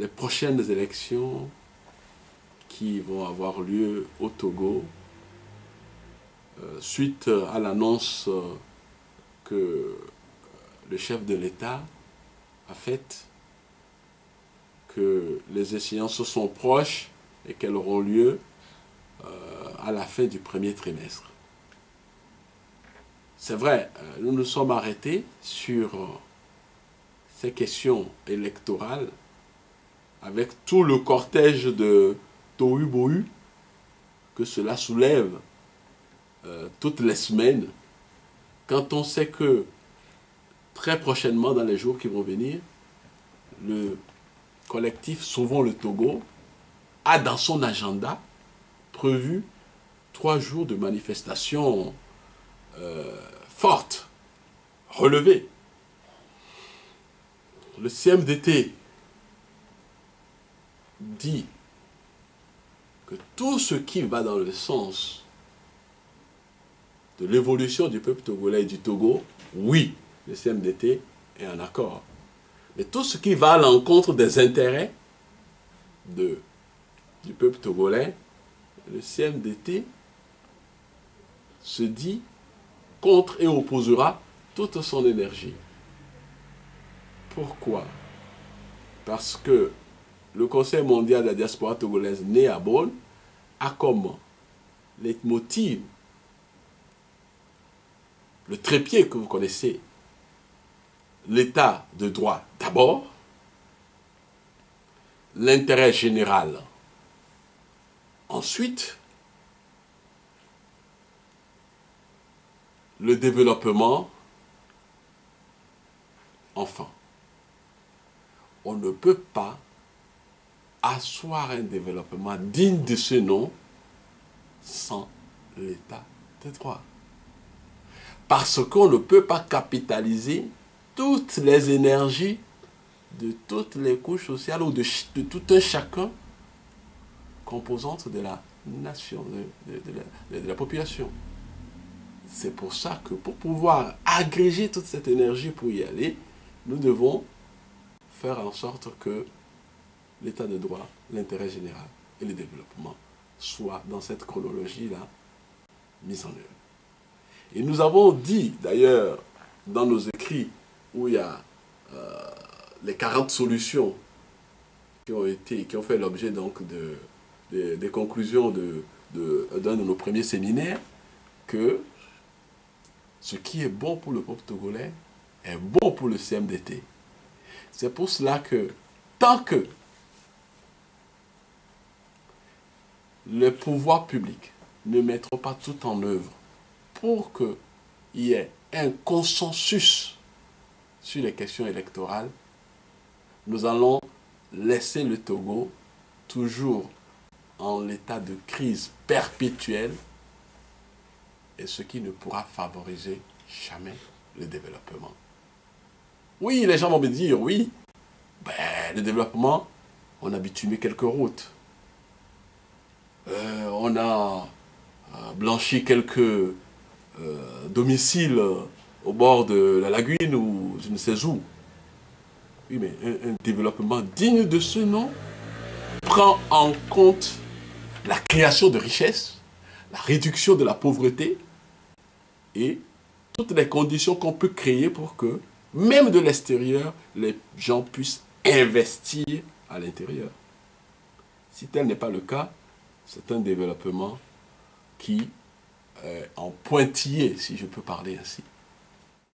les prochaines élections qui vont avoir lieu au Togo suite à l'annonce que le chef de l'État a faite que les échéances sont proches et qu'elles auront lieu à la fin du premier trimestre. C'est vrai, nous nous sommes arrêtés sur ces questions électorales avec tout le cortège de tohu-bohu que cela soulève toutes les semaines, quand on sait que très prochainement, dans les jours qui vont venir, le collectif Sauvons le Togo a dans son agenda prévu 3 jours de manifestations fortes, relevées. Le CMDT dit que tout ce qui va dans le sens de l'évolution du peuple togolais et du Togo, oui, le CMDT est en accord. Mais tout ce qui va à l'encontre des intérêts du peuple togolais, le CMDT se dit contre et opposera toute son énergie. Pourquoi? Parce que le Conseil mondial de la diaspora togolaise né à Bonn a comme leitmotiv le trépied que vous connaissez, l'état de droit d'abord, l'intérêt général ensuite, le développement enfin. On ne peut pas asseoir un développement digne de ce nom sans l'état de droit. Parce qu'on ne peut pas capitaliser toutes les énergies de toutes les couches sociales ou de tout un chacun composante de la nation, de la population. C'est pour ça que pour pouvoir agréger toute cette énergie pour y aller, nous devons faire en sorte que l'état de droit, l'intérêt général et le développement soient dans cette chronologie-là mis en œuvre. Et nous avons dit d'ailleurs dans nos écrits où il y a les 40 solutions qui ont fait l'objet donc des conclusions d'un de nos premiers séminaires, que ce qui est bon pour le peuple togolais est bon pour le CMDT. C'est pour cela que tant que les pouvoirs publics ne mettront pas tout en œuvre pour qu'il y ait un consensus sur les questions électorales, nous allons laisser le Togo toujours en état de crise perpétuelle, et ce qui ne pourra favoriser jamais le développement. Oui, les gens vont me dire, oui, le développement, on a bitumé quelques routes. On a blanchi quelques domiciles au bord de la lagune ou je ne sais où. Oui, mais un développement digne de ce nom prend en compte la création de richesses, la réduction de la pauvreté et toutes les conditions qu'on peut créer pour que, même de l'extérieur, les gens puissent investir à l'intérieur. Si tel n'est pas le cas, c'est un développement qui est en pointillé, si je peux parler ainsi.